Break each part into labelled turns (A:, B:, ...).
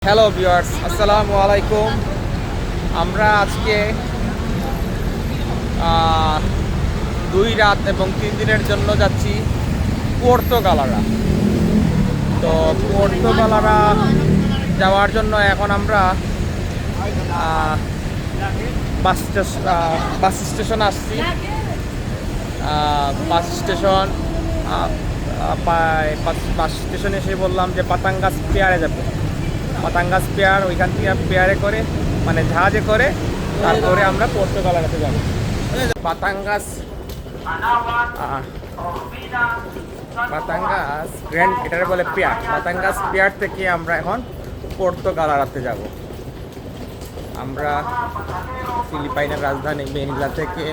A: Hello viewers, আসসালামু আলাইকুম। আমরা আজকে 2 রাত এবং 3 দিনের জন্য যাচ্ছি পোর্তো গালারা। তো পোর্তো গালারা যাওয়ার জন্য এখন আমরা বাস স্টেশন আসছি। বাস স্টেশনে এসে বললাম যে পাতাঙ্গাস পেয়ারে যাবো। পাতাঙ্গাস পেয়ার, ওইখান থেকে পেয়ারে করে মানে জাহাজে করে তারপরে আমরা পোর্তো গালারাতে যাব। পাতাঙ্গাস পাতাঙ্গাস গ্র্যান্ড, এটারে বলে পেয়ার। পাতাঙ্গাস পেয়ার থেকে আমরা এখন পোর্তো গালারাতে যাব। আমরা ফিলিপাইনের রাজধানী মেনিলা থেকে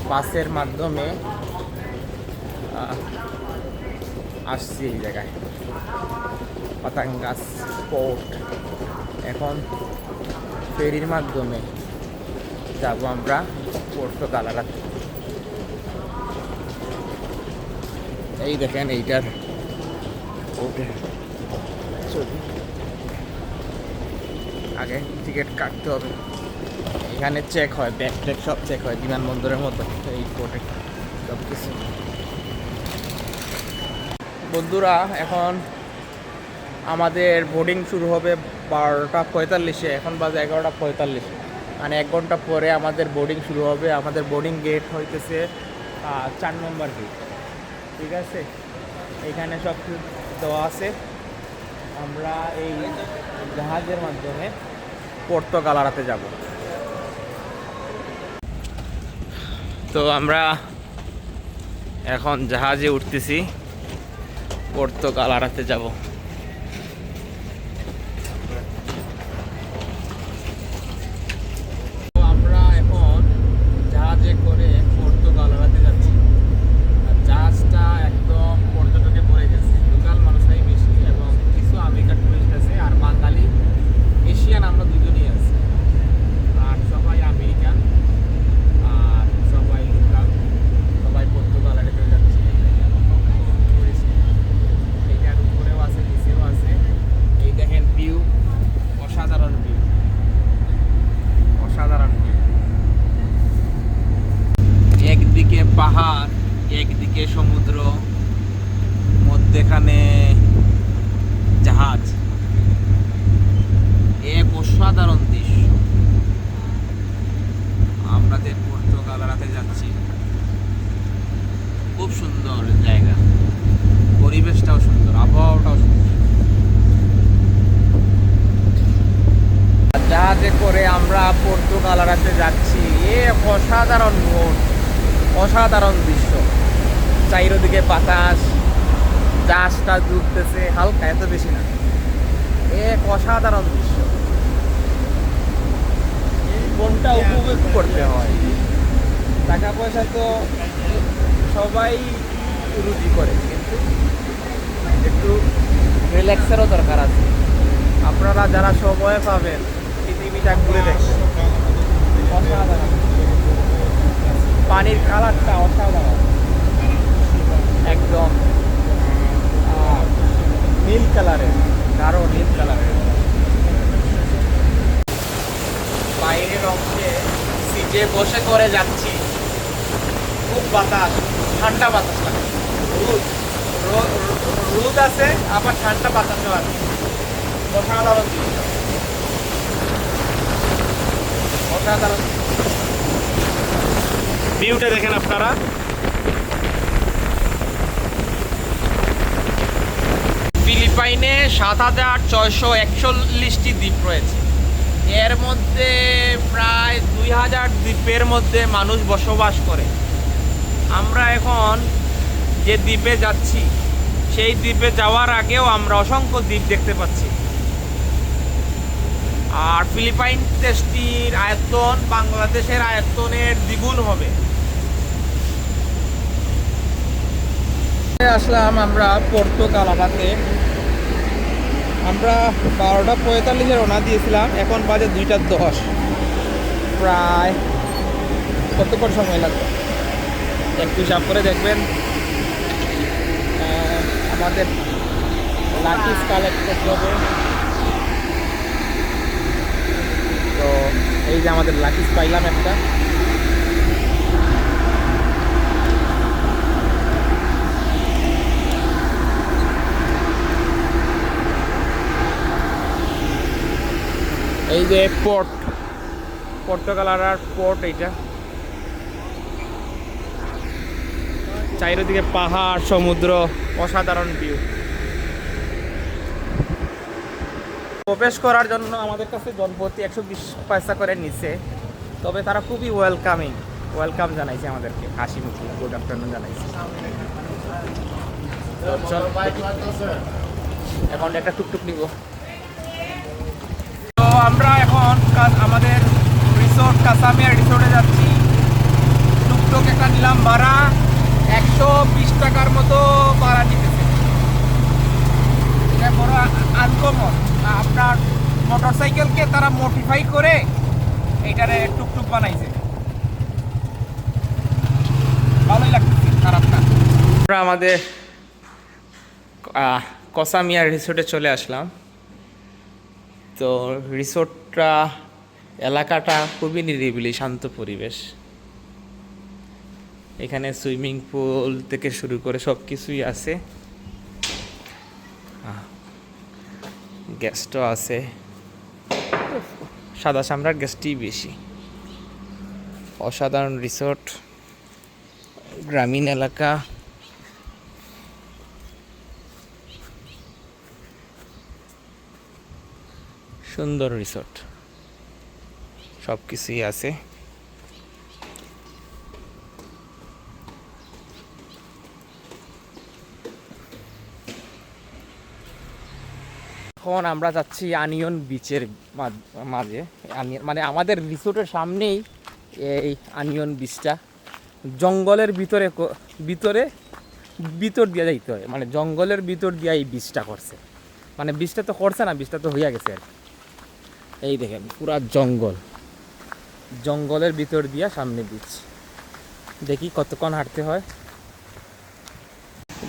A: বাসের মাধ্যমে আসছি এই জায়গায়, পাতাঙ্গাস পোর্ট। এখন ফেরির মাধ্যমে যাব আমরা পোর্তো গালারাতে। এই দেখেন এইটার পোর্টের ছবি। আগে টিকিট কাটতে হবে, এখানে চেক হয়, ব্যাগ ট্যাগ সব চেক হয় বিমানবন্দরের মতো এই পোর্টে সব কিছু। বন্ধুরা, এখন আমাদের বোর্ডিং শুরু হবে 12:45-এ। এখন বাজে 11:45, মানে 1 ঘন্টা পরে আমাদের বোর্ডিং শুরু হবে। আমাদের বোর্ডিং গেট হইতেছে 4 নম্বর গেট। ঠিক আছে, এখানে সব কিছু দেওয়া আছে। আমরা এই জাহাজের মাধ্যমে পোর্তো গালারাতে যাব। তো আমরা এখন জাহাজে উঠতেছি, পোর্তো গালারাতে যাব। আমরা এখন জাহাজে করে পোর্তো গালারাতে যাচ্ছি। আর জাহাজটা একদম পর্যটকে ভরে গেছে। লোকাল মানুষরাই বেশি এবং কিছু আমেরিকান টুরিস্ট আছে, আর বাঙালি এশিয়ান আমরা দুজনই আছি। আর সবাই আমেরিকান আর সবাই লোকাল, সবাই পোর্তো গালারাতে যাচ্ছি। টুরিস্ট এইটার উপরেও আছে, নিচেও আছে। এই দেখেন ভিউ, অসাধারণ ভিউ, অসাধারণ ভিউ। একদিকে পাহাড়, একদিকে সমুদ্র, মধ্যেখানে জাহাজ। এক অসাধারণ দৃশ্য। আমরা যে পোর্তো গালারাতে যাচ্ছি, খুব সুন্দর জায়গা, পরিবেশটাও সুন্দর, আবহাওয়াটাও সুন্দর। জাহাজে করে আমরা পোর্তো গালারাতে যাচ্ছি। এক অসাধারণ মোড়, অসাধারণ দৃশ্য। চারিদিকে বাতাস, জাহাজটা ডুবতেছে হালকা, এত বেশি না। এক অসাধারণ দৃশ্য। এই মনটা উপভোগ করতে হয়। টাকা পয়সা তো সবাই রুজি করে, কিন্তু একটু রিল্যাক্সেরও দরকার আছে। আপনারা যারা সময় পাবেন পৃথিবীটা ঘুরে দেখবেন, অসাধারণ। পানির কালারটা অসাধারণ, একদম নীল কালারের, গাঢ় নীল কালারের। বাইরের অংশে সিটে বসে করে যাচ্ছি, খুব বাতাস, ঠান্ডা বাতাস লাগে। রোদ আছে, আবার ঠান্ডা বাতাসও আছে। অসাধারণ দৃশ্য, অসাধারণ ভিউটা দেখেন আপনারা। ফিলিপাইনে 7,641টি দ্বীপ রয়েছে। এর মধ্যে প্রায় 2,000 দ্বীপের মধ্যে মানুষ বসবাস করে। আমরা এখন যে দ্বীপে যাচ্ছি, সেই দ্বীপে যাওয়ার আগেও আমরা অসংখ্য দ্বীপ দেখতে পাচ্ছি। আর ফিলিপাইন দেশটির আয়তন বাংলাদেশের আয়তনের দ্বিগুণ হবে। আসলাম আমরা পোর্তো গালারাতে। আমরা 12:45-এ রওনা দিয়েছিলাম, এখন বাজে 2:10। প্রায় কতক্ষণ সময় লাগবে একটু হিসাব করে দেখবেন। আমাদের লাকিস কালেক্ট করতে হবে। এই যে আমাদের লাকিস পাইলাম একটা। এই যে পোর্ট, পর্তুগালার পোর্ট এইটা। চারিদিকে পাহাড়, সমুদ্র, অসাধারণ ভিউ। প্রবেশ করার জন্য আমাদের কাছে জনপ্রতি 120 পয়সা করে নিচ্ছে, তবে তারা খুবই ওয়েলকাম জানাইছে আমাদেরকে, হাসি মুখে গুড আফটারনুন জানাইছে। এখন একটা টুকটুক নিব। তো আমরা এখন আমাদের রিসোর্ট কাসামিয়া রিসোর্টে যাচ্ছি। টুকটুক একটা নিলাম ভাড়া, 120 টাকার মতো ভাড়া নিতেছে। এটা বড় আনকমন। আপনার মোটরসাইকেলকে তারা মডিফাই করে এইটারে টুকটুক বানাইছে, ভালোই লাগতেছে, খারাপ না। আমরা আমাদের কসামিয়া রিসোর্টে চলে আসলাম। তো রিসোর্টটা, এলাকাটা খুবই নিরিবিলি, শান্ত পরিবেশ। এখানে সুইমিং পুল থেকে শুরু করে সব কিছুই আছে, গেস্টও আছে। সাদা চামড়ার গেস্টই বেশি। অসাধারণ রিসোর্ট, গ্রামীণ এলাকা। সুন্দর রিসোর্ট, সব কিছুই আছে। এখন আমরা যাচ্ছি আনিয়ন বিচের মাঝে। মানে আমাদের রিসোর্টের সামনেই এই আনিয়ন বিচটা। জঙ্গলের ভিতর দিয়ে যাইতে হয়, মানে জঙ্গলের ভিতর দিয়ে এই বিচটা করছে। মানে বিচটা তো করছে না, বিচটা তো হইয়া গেছে আর। এই দেখেন পুরা জঙ্গলের ভিতর দিয়া সামনে বিচ। দেখি কতক্ষণ হাঁটতে হয়।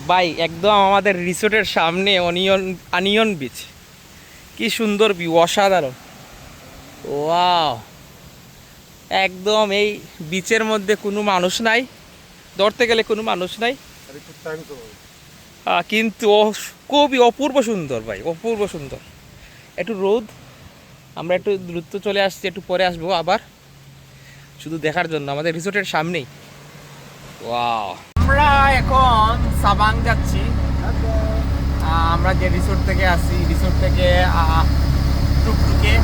A: ভাই একদম আমাদের রিসোর্টের সামনে আনিয়ন বিচ। কি সুন্দর ভিউ, অসাধারণ। ওয়াও, একদম এই বিচের মধ্যে কোনো মানুষ নাই, ধরতে গেলে কোনো মানুষ নাই, কিন্তু খুবই অপূর্ব সুন্দর ভাই, অপূর্ব সুন্দর। একটু রোদ, আমরা একটু দ্রুত চলে আসছি, একটু পরে আসবো আবার, শুধু দেখার জন্য আমাদের রিসোর্টের সামনেই। ওয়াও, আমরা এখন সাবাং যাচ্ছি। আমরা যে রিসোর্ট থেকে আসি, রিসোর্ট থেকে টুকটুকে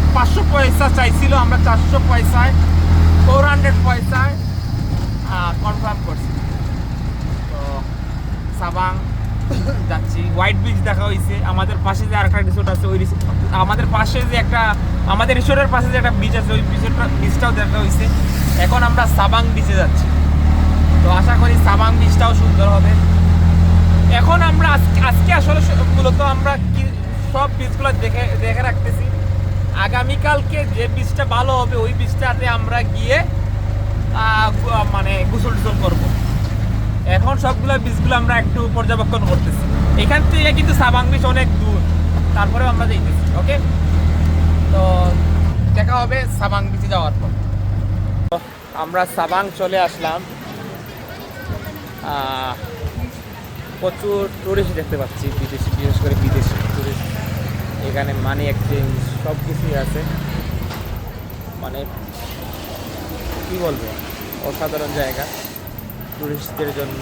A: 500 পয়সা চাইছিল, আমরা 400 পয়সায় 400 পয়সায় কনফার্ম করছি। তো সাবাং যাচ্ছি, হোয়াইট বিচ দেখা হয়েছে। আমাদের পাশে যে আরেকটা রিসোর্ট আছে, ওই আমাদের পাশে যে একটা, আমাদের রিসোর্টের পাশে যে একটা বিচ আছে, ওই বিচটাও দেখা হয়েছে। এখন আমরা সাবাং বিচে যাচ্ছি। তো আশা করি সাবাং বিচটাও সুন্দর হবে। এখন আমরা আজকে আসলে মূলত আমরা কি সব বিচগুলো দেখে রাখতেছি। আগামীকালকে যে বিচটা ভালো হবে ওই বিচটাতে আমরা গিয়ে মানে গোসল টোসল করবো। এখন সবগুলো বিচগুলো আমরা একটু পর্যবেক্ষণ করতেছি। এখান থেকে কিন্তু সাবাং বিচ অনেক দূর, তারপরেও আমরা যাইতেছি। ওকে, তো দেখা হবে সাবাং বিচে যাওয়ার পর। আমরা সাবাং চলে আসলাম। প্রচুর টুরিস্ট দেখতে পাচ্ছি, বিদেশি, বিশেষ করে বিদেশি টুরিস্ট। এখানে মানি এক্সচেঞ্জ সব কিছুই আছে। মানে কি বলবো, অসাধারণ জায়গা টুরিস্টদের জন্য,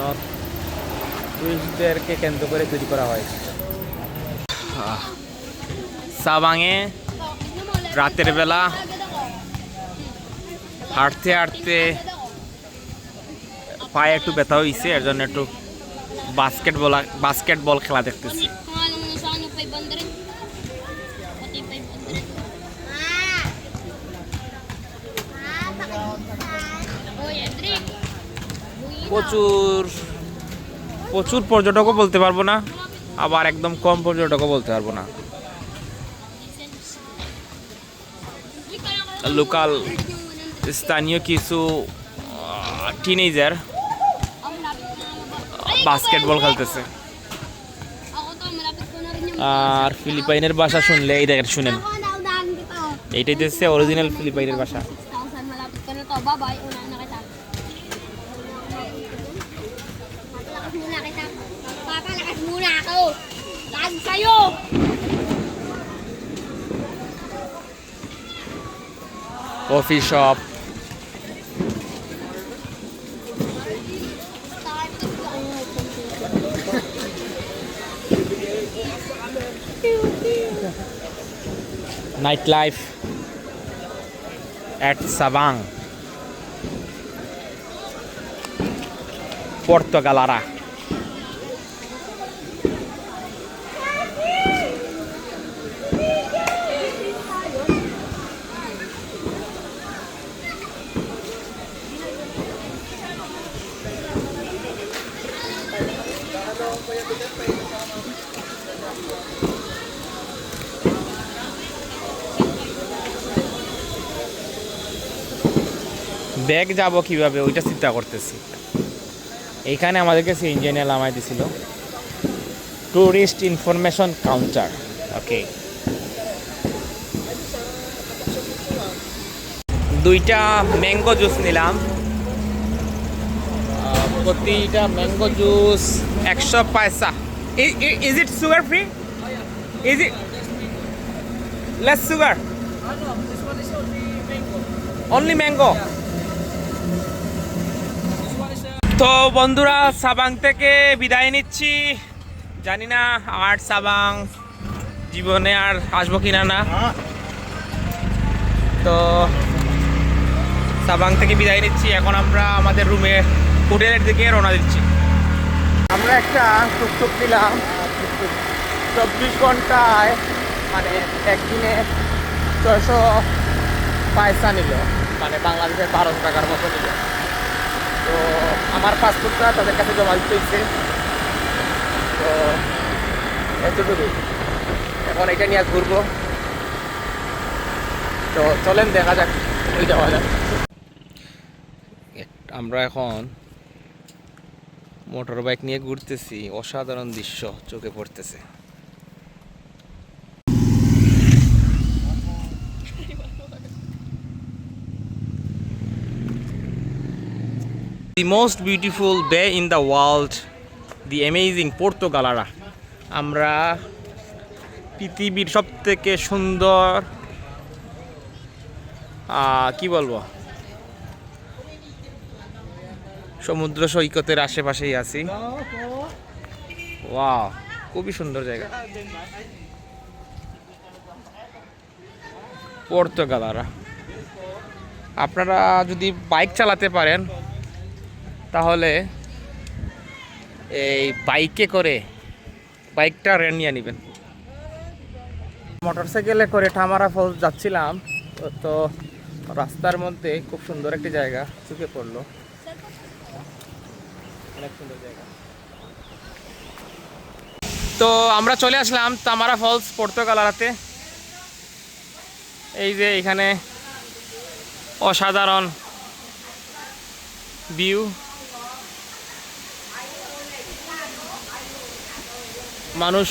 A: টুরিস্টদেরকে কেন্দ্র করে তৈরি করা হয়েছে। সাবাংয়ে রাতের বেলা হাঁটতে হাঁটতে পায়ে একটু ব্যথা হয়েছে, এর জন্য একটু বাস্কেটবল খেলা দেখতেছি। প্রচুর পর্যটকও বলতে পারবো না, আবার একদম কম পর্যটকও বলতে পারবো না। লোকাল স্থানীয় কিছু টিনেজার বাস্কেটবল খেলতেছে। আর ফিলিপাইনের ভাষা শুনলে এই দেখেন, শুনেন এইটাই হচ্ছে অরিজিনাল ফিলিপাইনের ভাষা।
B: 6,000 malapit ka na to. Bye-bye. Unahan na kita. Papalakas muna kita. Papalakas muna ako. Lag sa'yo!
A: Coffee shop, night life at Sabang, Porto Galera. Bag যাব কিভাবে ওইটা চিন্তা করতেছি। এইখানে আমাদেরকে সিএনজি নিয়ে নামাই দিছিল, টুরিস্ট ইনফরমেশন কাউন্টার। ওকে, দুইটা ম্যাঙ্গো জুস নিলাম, প্রতিটা ম্যাঙ্গো জুস 100 পয়সা। Is it sugar free? Is it less sugar? Only mango. তো বন্ধুরা, সাবাং থেকে বিদায় নিচ্ছি। জানি না আর সাবাং জীবনে আর আসবো কিনা না। তো সাবাং থেকে বিদায় নিচ্ছি। এখন আমরা আমাদের রুমে হোটেলের দিকে রওনা দিচ্ছি। আমরা একটা টুকটুক নিলাম, 24 ঘন্টায় মানে একদিনে 600 পয়সা নিল, মানে বাংলাদেশের 1200 টাকার মতো নিল। তো আমার পাসপোর্টটা তাদের কাছে জমা দিতে হচ্ছে। তো এতটুকু, এখন এটা নিয়ে ঘুরবো। তো চলেন দেখা যাক, ওই যাওয়া যাক। আমরা এখন মোটর বাইক নিয়ে ঘুরতেছি, অসাধারণ দৃশ্য চোখে পড়তেছে। The most beautiful bay in the world, the amazing Porto Galera. আমরা পৃথিবীর সবথেকে সুন্দর কি বলবো, সমুদ্র সৈকতের আশেপাশেই আছি। ওয়াও, খুবই সুন্দর জায়গা পোর্তো গালারা। আপনারা যদি বাইক চালাতে পারেন তাহলে এই বাইকে করে বাইকটা রেন্ট নিয়ে নেবেন। মোটরসাইকেলে করে টামারা ফলস যাচ্ছিলাম, তো রাস্তার মধ্যে খুব সুন্দর একটি জায়গা চোখে পড়লো, অনেক সুন্দর জায়গা। তো আমরা চলে আসলাম তামারা ফলস পোর্তো গালারাতে। এই যে এখানে অসাধারণ ভিউ। মানুষ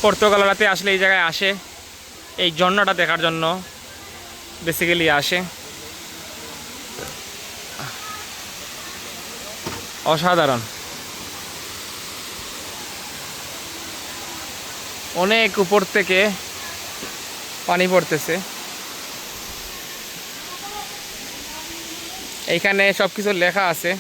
A: পোর্তো গালারাতে আসলে এই জায়গায় আসে, এই ঝর্ণাটা দেখার জন্য বেসিক্যালি আসে। অসাধারণ, অনেক উপর থেকে পানি পড়তেছে। এইখানে সব কিছু লেখা আছে।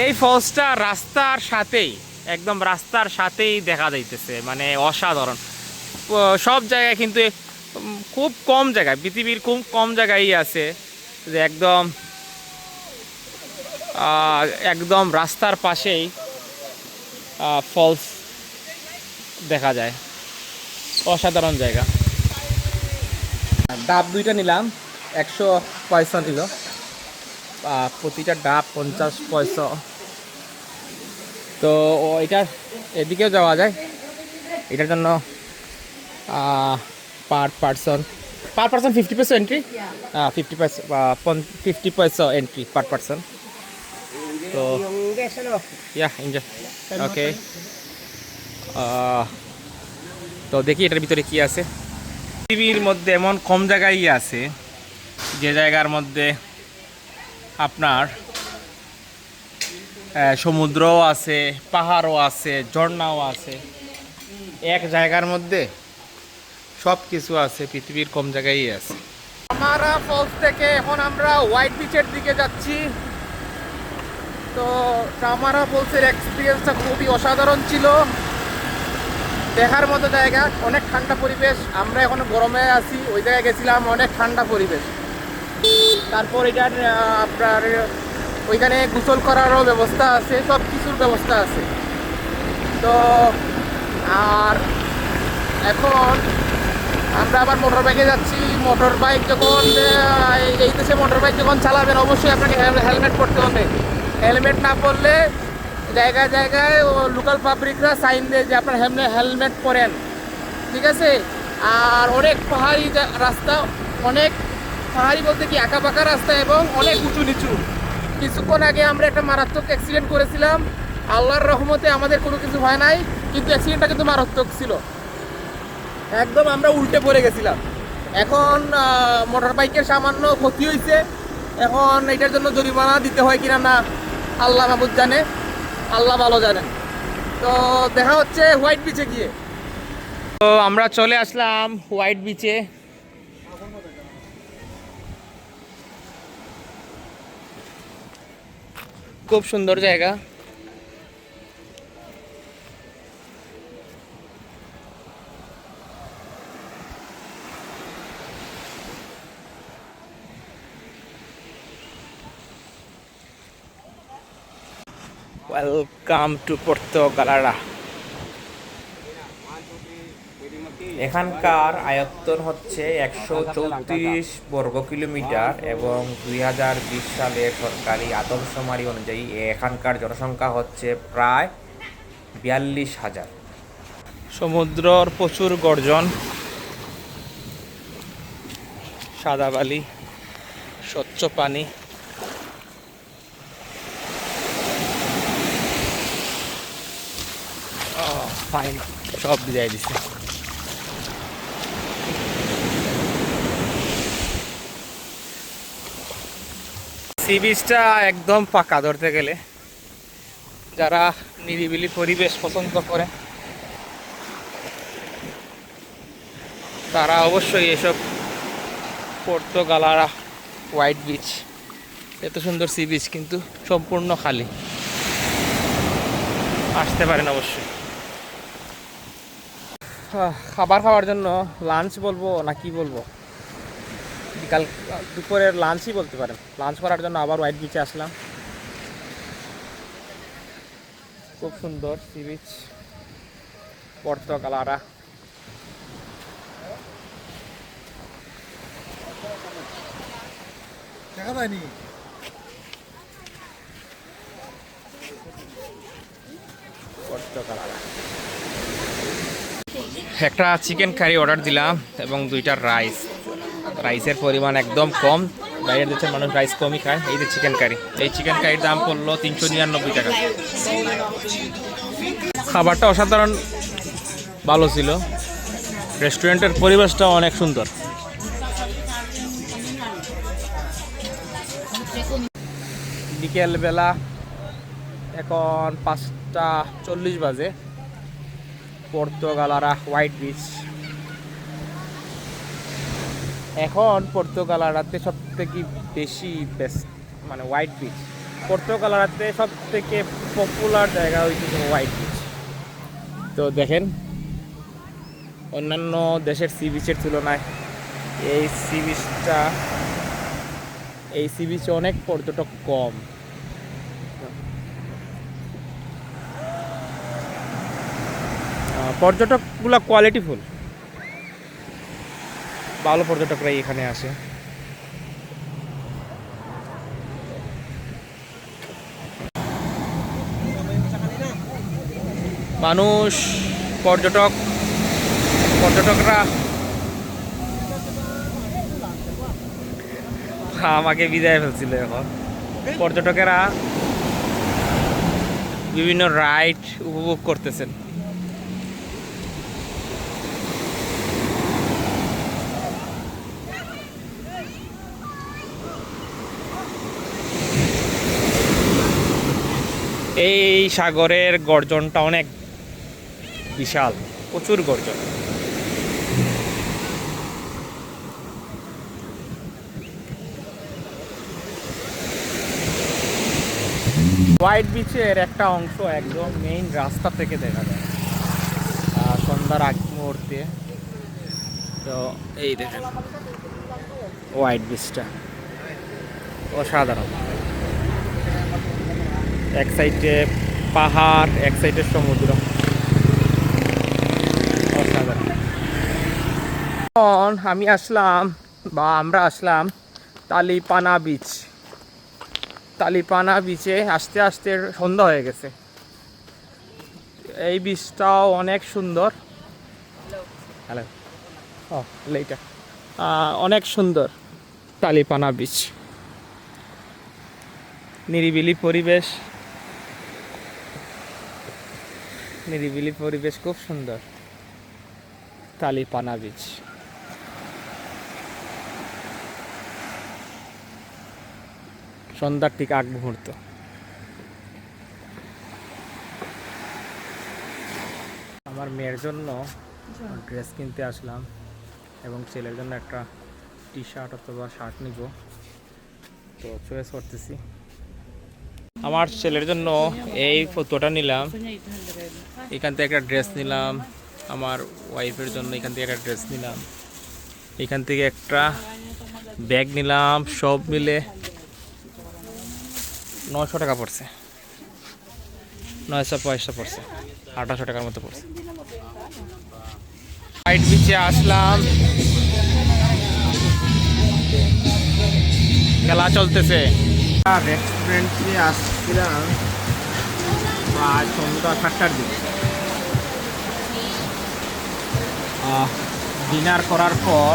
A: এই ফলসটা রাস্তার সাথেই, একদম রাস্তার সাথেই দেখা যাইতেছে, মানে অসাধারণ। সব জায়গায় কিন্তু খুব কম জায়গায়, পৃথিবীর খুব কম জায়গায় আছে যে একদম একদম রাস্তার পাশেই ফলস দেখা যায়। অসাধারণ জায়গা। ডাব দুইটা নিলাম, 100 পয়সা নিল, প্রতিটা ডাব 50 পয়সা। তো এটার এদিকেও যাওয়া যায়, এটার জন্য per person Per person 50 peso entry?
C: Yeah.
A: 50 peso, 50 peso entry per person. So,
C: Yung guys, ano?
A: yeah, enjoy. Okay. তো দেখি এটার ভিতরে কি আছে। পৃথিবীর মধ্যে এমন কম জায়গায় আছে যে জায়গার মধ্যে আপনার সমুদ্রও আছে, পাহাড়ও আছে, ঝর্ণাও আছে, এক জায়গার মধ্যে সব কিছু আছে, পৃথিবীর কম জায়গায় আছে। আমারা ফলস থেকে এখন আমরা হোয়াইট বিচের দিকে যাচ্ছি। তো টামারা ফলসের এক্সপিরিয়েন্সটা খুবই অসাধারণ ছিল, দেখার মতো জায়গা, অনেক ঠান্ডা পরিবেশ। আমরা এখন গরমে আছি, ওই জায়গায় গেছিলাম, অনেক ঠান্ডা পরিবেশ। তারপর এখানে আপনার ওইখানে গোসল করারও ব্যবস্থা আছে, সব কিছুর ব্যবস্থা আছে। তো আর এখন আমরা আবার মোটর বাইকে যাচ্ছি। মোটর বাইক যখন এই দেশে মোটর বাইক যখন চালাবেন অবশ্যই আপনাকে হেলমেট পরতে হবে। হেলমেট না পরলে জায়গায় জায়গায় লোকাল পাবলিকরা সাইন দেয় যে আপনার হেলমেট পরেন, ঠিক আছে। আর অনেক পাহাড়ি রাস্তা, অনেক পাহাড়ি বলতে কি আঁকা বাঁকা রাস্তা এবং অনেক উঁচু নিচু। কিছুক্ষণ আগে আমরা একটা মারাত্মক অ্যাক্সিডেন্ট করেছিলাম, আল্লাহর রহমতে আমাদের কোনো কিছু হয় নাই, কিন্তু অ্যাক্সিডেন্টটা কিন্তু মারাত্মক ছিল, একদম আমরা উল্টে পড়ে গেছিলাম। এখন মোটর বাইকের সামান্য ক্ষতি হয়েছে, এখন এটার জন্য জরিমানা দিতে হয় কিনা না আল্লাহ মাহবুদ জানে, আল্লাহ ভালো জানেন। তো দেখা হচ্ছে হোয়াইট বিচে গিয়ে। তো আমরা চলে আসলাম হোয়াইট বিচে। খুব সুন্দর জায়গা। Welcome to Puerto Galera. এখানকার আয়তন হচ্ছে 134 বর্গ কিলোমিটার এবং 2020 সালের সরকারি আদমশুমারি অনুযায়ী এখানকার জনসংখ্যা হচ্ছে প্রায় 42,000। সমুদ্রর প্রচুর গর্জন, সাদা বালি, স্বচ্ছ পানি। ফাইন, সব বিদায় দিছে। সি বিচটা একদম ফাঁকা ধরতে গেলে। যারা নিরিবিলি পরিবেশ পছন্দ করে তারা অবশ্যই এসব পোর্তো গালারা হোয়াইট বিচ, এত সুন্দর সি বিচ কিন্তু সম্পূর্ণ খালি, আসতে পারেন অবশ্যই। খাবার খাওয়ার জন্য লাঞ্চ বলবো না কি বলবো, বিকাল দুপুরের লাঞ্চই বলতে পারেন। লাঞ্চ করার জন্য আবার হোয়াইট বিচে আসলাম। খুব সুন্দর সি বিচ পোর্তো গালারা। পোর্তো গালারা। একটা চিকেন কারি অর্ডার দিলাম এবং 2টা রাইস। রাইসের পরিমাণ একদম কম, বাইরের দেশের মানুষ রাইস কমই খায়। এই যে চিকেন কারি, এই চিকেন কারির দাম পড়লো 399 টাকা। খাবারটা অসাধারণ ভালো ছিল, রেস্টুরেন্টের পরিবেশটাও অনেক সুন্দর। বিকেলবেলা এখন 5:40 বাজে। Puerto Galera white beach. এখন পোর্তো গালারাতে সব থেকে বেশি বেস্ট মানে হোয়াইট বিচ। পোর্তো গালারাতে সব থেকে পপুলার জায়গা হচ্ছে হোয়াইট বিচ। তো দেখেন অন্যান্য দেশের সি বিচের তুলনায় এই সি বিচে অনেক পর্যটক কম। পর্যটকগুলো কোয়ালিটিফুল, ভালো পর্যটকরাই এখানে আসে। মানুষ পর্যটকরা আমাকে বিদায় ফেলছিল। এখন পর্যটকেরা বিভিন্ন রাইড উপভোগ করতেছেন। এই সাগরের গর্জনটা অনেক বিশাল, প্রচুর গর্জন। হোয়াইট বিচের একটা অংশ একদম মেইন রাস্তা থেকে দেখা যায় সন্ধ্যার আগ মুহূর্তে। তো এই দেখেন হোয়াইট বিচটা অসাধারণ। এক সাইডে পাহাড়, এক সাইডে সমুদ্র, অসাধারণ। এখন আমি আসলাম বা আমরা আসলাম তালিপানা বিচ। তালিপানা বিচে আস্তে আস্তে সন্ধ্যা হয়ে গেছে। এই বিচটাও অনেক সুন্দর। হ্যালো, ও এইটা অনেক সুন্দর তালিপানা বিচ। নিরিবিলি পরিবেশ, নিরিবিলি পরিবেশ, খুব সুন্দর তালিপানা বিচ। সন্ধ্যার ঠিক আগ মুহূর্ত। আমার মেয়ের জন্য ড্রেস কিনতে আসলাম এবং ছেলের জন্য একটা টি শার্ট অথবা শার্ট নিব, তো চয়েস করতেছি। আমার ছেলের জন্য এই ফটোটা নিলাম, এখান থেকে একটা ড্রেস নিলাম। আমার ওয়াইফের জন্য এখান থেকে একটা ড্রেস নিলাম, এখান থেকে একটা ব্যাগ নিলাম। সব মিলে 900 টাকা পড়ছে, 900 পয়সা পড়ছে, 1800 টাকার মতো পড়ছে। হোয়াইট বিচে আসলাম, খেলা চলতেছে। রেস্টুরেন্টে আসছিলাম প্রায় সন্ধ্যা 7টার দিকে। ডিনার করার পর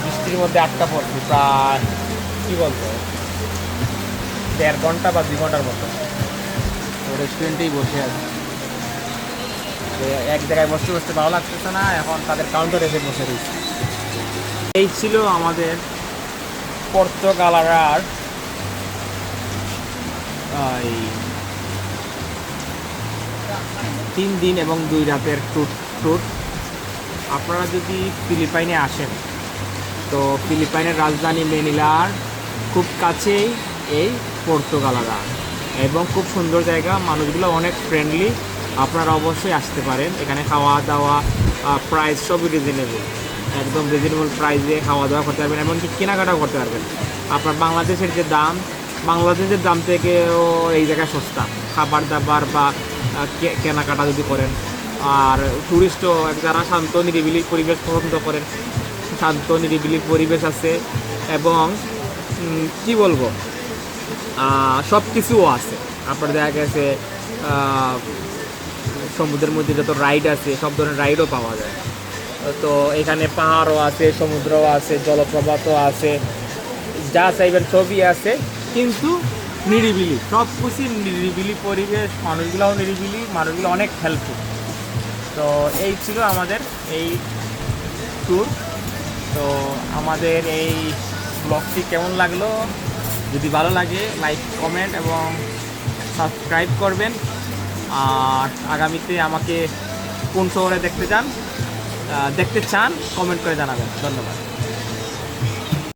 A: বৃষ্টির মধ্যে আটকা পড়ছি প্রায় কী বলবো 1.5 ঘন্টা বা 2 ঘন্টার মতো। তো রেস্টুরেন্টেই বসে আছি, এক জায়গায় বসতে বসতে ভালো লাগতেছে না, এখন তাদের কাউন্টারে এসে বসে রয়েছি। এই ছিল আমাদের পর্তুগালার 3 দিন এবং 2 রাতের ট্যুর। আপনারা যদি ফিলিপাইনে আসেন তো ফিলিপাইনের রাজধানী ম্যানিলার খুব কাছেই এই পর্তুগালারা, এবং খুব সুন্দর জায়গা, মানুষগুলো অনেক ফ্রেন্ডলি। আপনারা অবশ্যই আসতে পারেন। এখানে খাওয়া দাওয়া প্রাইস সবই রিজনেবল, একদম রিজনেবল প্রাইসে খাওয়া দাওয়া করতে পারবেন, এমনকি কেনাকাটাও করতে পারবেন। আপনার বাংলাদেশের যে দাম, বাংলাদেশের দাম থেকেও এই জায়গায় সস্তা খাবার দাবার বা কেনাকাটা যদি করেন। আর টুরিস্টও যারা শান্ত নিরিবিলি পরিবেশ পছন্দ করেন, শান্ত নিরিবিলি পরিবেশ আছে এবং কি বলবো সব কিছুও আছে। আপনার দেখা গেছে সমুদ্রের মধ্যে যত রাইড আছে সব ধরনের রাইডও পাওয়া যায়। তো এখানে পাহাড়ও আছে, সমুদ্রও আছে, জলপ্রপাতও আছে, যা চাইবেন সবই আছে, কিন্তু নিরিবিলি, সব কিছু নিরিবিলি পরিবেশ, মানুষগুলোও নিরিবিলি, মানুষগুলো অনেক হেল্পফুল। তো এই ছিল আমাদের এই ট্যুর। তো আমাদের এই ব্লগটি কেমন লাগলো, যদি ভালো লাগে লাইক, কমেন্ট এবং সাবস্ক্রাইব করবেন। আর আগামীতে আমাকে কোন শহরে দেখতে চান কমেন্ট করে জানাবেন। ধন্যবাদ।